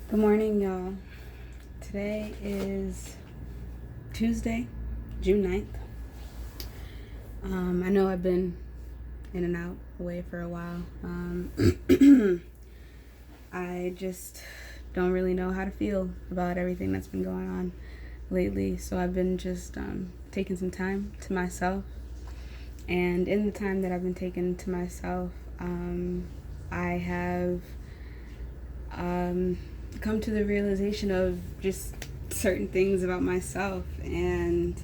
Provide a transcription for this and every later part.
Good morning, y'all. Today is Tuesday, June 9th. I know I've been in and out away for a while. I just don't really know how to feel about everything that's been going on lately. So I've been just taking some time to myself. And in the time that I've been taking to myself, I have come to the realization of just certain things about myself. And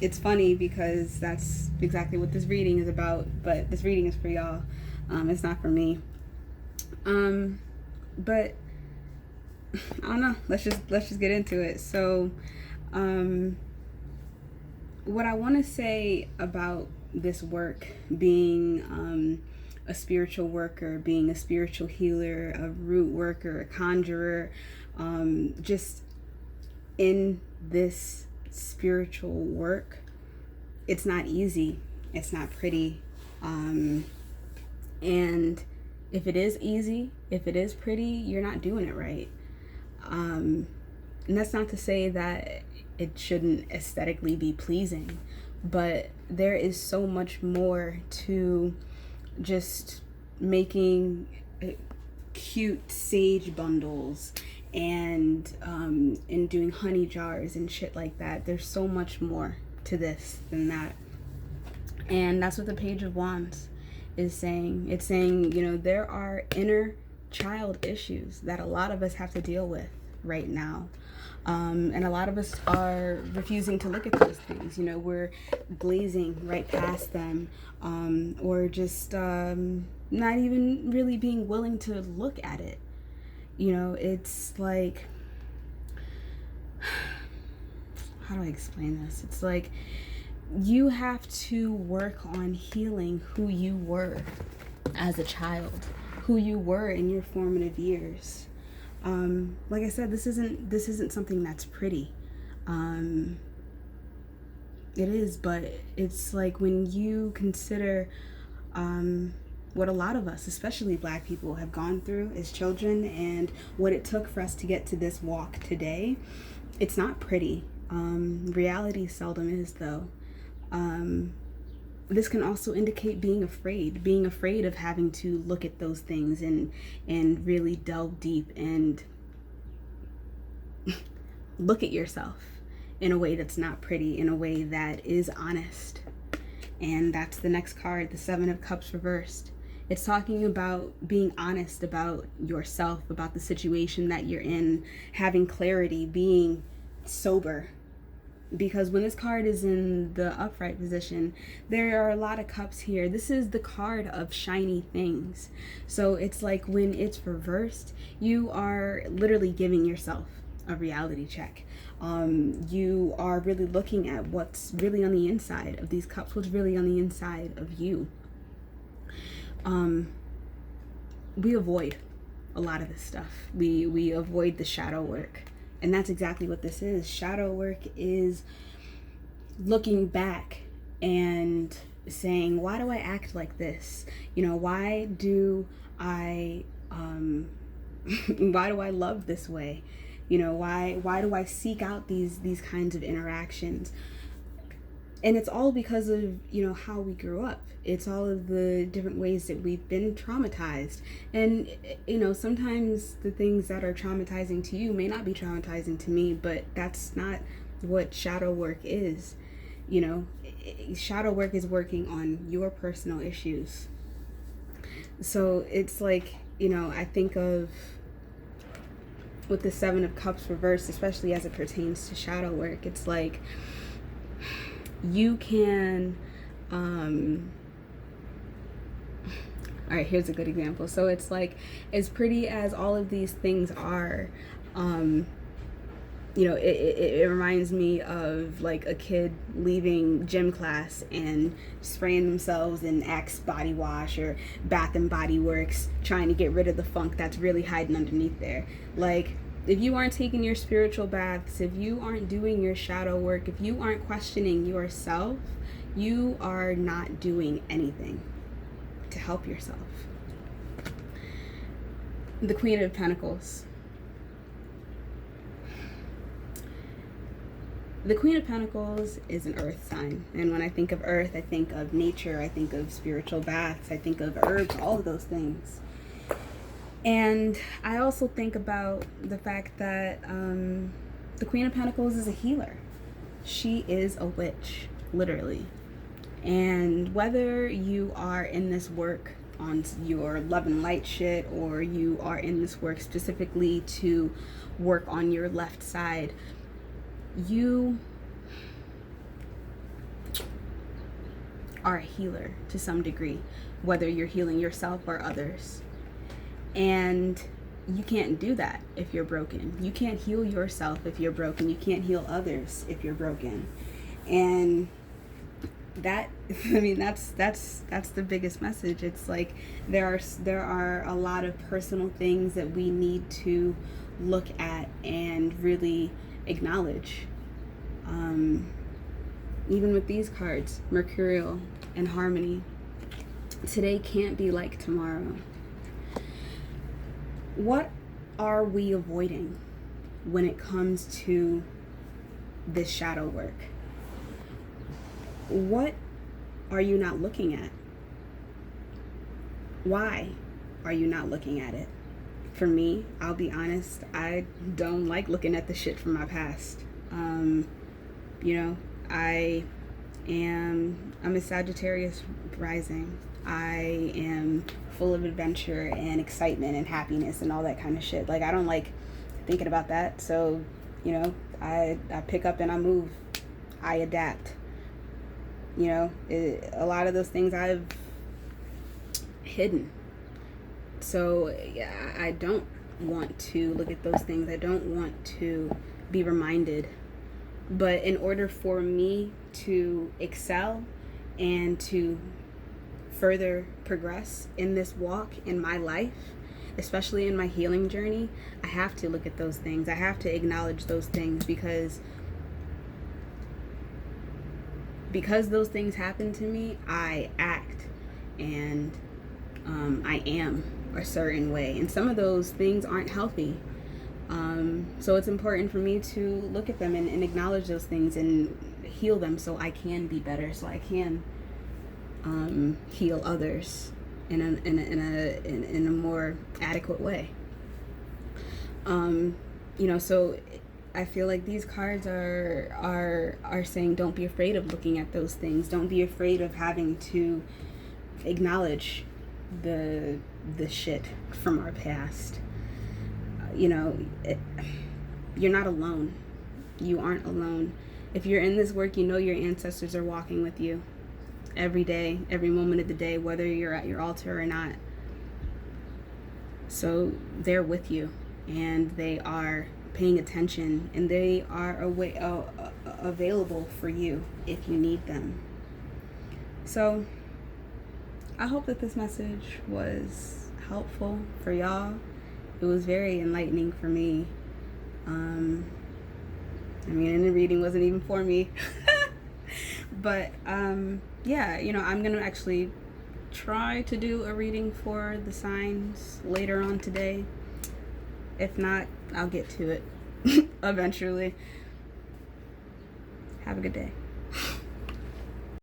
it's funny because that's exactly what this reading is about, but this reading is for y'all. It's not for me. But I don't know. Let's just get into it. So, what I want to say about this work being a spiritual worker, being a spiritual healer, a root worker, a conjurer, just in this spiritual work, it's not easy. It's not pretty. And if it is easy, if it is pretty, you're not doing it right. And that's not to say that it shouldn't aesthetically be pleasing, but there is so much more to just making cute sage bundles and doing honey jars and shit like that. There's so much more to this than that. And that's what the Page of Wands is saying. It's saying, there are inner child issues that a lot of us have to deal with right now. And a lot of us are refusing to look at those things. We're glazing right past them, or just not even really being willing to look at it. It's like, how do I explain this? It's like you have to work on healing who you were as a child, who you were in your formative years. Like I said, this isn't something that's pretty. It is, but it's like when you consider what a lot of us, especially Black people, have gone through as children and what it took for us to get to this walk today, it's not pretty. Reality seldom is, though. This can also indicate being afraid of having to look at those things and really delve deep and look at yourself in a way that's not pretty, in a way that is honest. And that's the next card, the Seven of Cups reversed. It's talking about being honest about yourself, about the situation that you're in, having clarity, being sober. Because when this card is in the upright position, there are a lot of cups here. This is the card of shiny things. So it's like when it's reversed, you are literally giving yourself a reality check. You are really looking at what's really on the inside of these cups, what's really on the inside of you. We avoid a lot of this stuff. We avoid the shadow work. And that's exactly what this is. Shadow work is looking back and saying, why do I act like this? Why do I why do I love this way? Why do I seek out these kinds of interactions? And it's all because of, how we grew up. It's all of the different ways that we've been traumatized. And, sometimes the things that are traumatizing to you may not be traumatizing to me, but that's not what shadow work is. Shadow work is working on your personal issues. So it's like, I think of with the Seven of Cups reversed, especially as it pertains to shadow work, it's like you can all right, here's a good example. So it's like, as pretty as all of these things are, it reminds me of like a kid leaving gym class and spraying themselves in Axe body wash or Bath and Body Works, trying to get rid of the funk that's really hiding underneath there. Like, if you aren't taking your spiritual baths, if you aren't doing your shadow work, if you aren't questioning yourself, you are not doing anything to help yourself. The Queen of Pentacles. The Queen of Pentacles is an earth sign. And when I think of earth, I think of nature, I think of spiritual baths, I think of herbs, all of those things. And I also think about the fact that the Queen of Pentacles is a healer. She is a witch, literally. And whether you are in this work on your love and light shit, or you are in this work specifically to work on your left side, you are a healer to some degree, whether you're healing yourself or others. And you can't do that if you're broken. You can't heal yourself if you're broken. You can't heal others if you're broken. And that, I mean, that's the biggest message. It's like there are a lot of personal things that we need to look at and really acknowledge. Even with these cards, Mercurial and Harmony, today can't be like tomorrow. What are we avoiding when it comes to this shadow work? What are you not looking at? Why are you not looking at it? For me, I'll be honest, I don't like looking at the shit from my past. I'm a Sagittarius rising. I am full of adventure and excitement and happiness and all that kind of shit. Like, I don't like thinking about that. So, I pick up and I move. I adapt. A lot of those things I've hidden. So, yeah, I don't want to look at those things. I don't want to be reminded. But in order for me to excel and to further progress in this walk in my life, especially in my healing journey, I have to look at those things. I have to acknowledge those things because those things happen to me, I act and I am a certain way. And some of those things aren't healthy. So it's important for me to look at them and acknowledge those things and heal them so I can be better, so I can heal others in a more adequate way. So I feel like these cards are saying don't be afraid of looking at those things. Don't be afraid of having to acknowledge the shit from our past. You're not alone. You aren't alone. If you're in this work, your ancestors are walking with you every day, every moment of the day, whether you're at your altar or not. So they're with you, and they are paying attention, and they are available for you if you need them. So I hope that this message was helpful for y'all. It was very enlightening for me. And the reading wasn't even for me. But, I'm going to actually try to do a reading for the signs later on today. If not, I'll get to it eventually. Have a good day.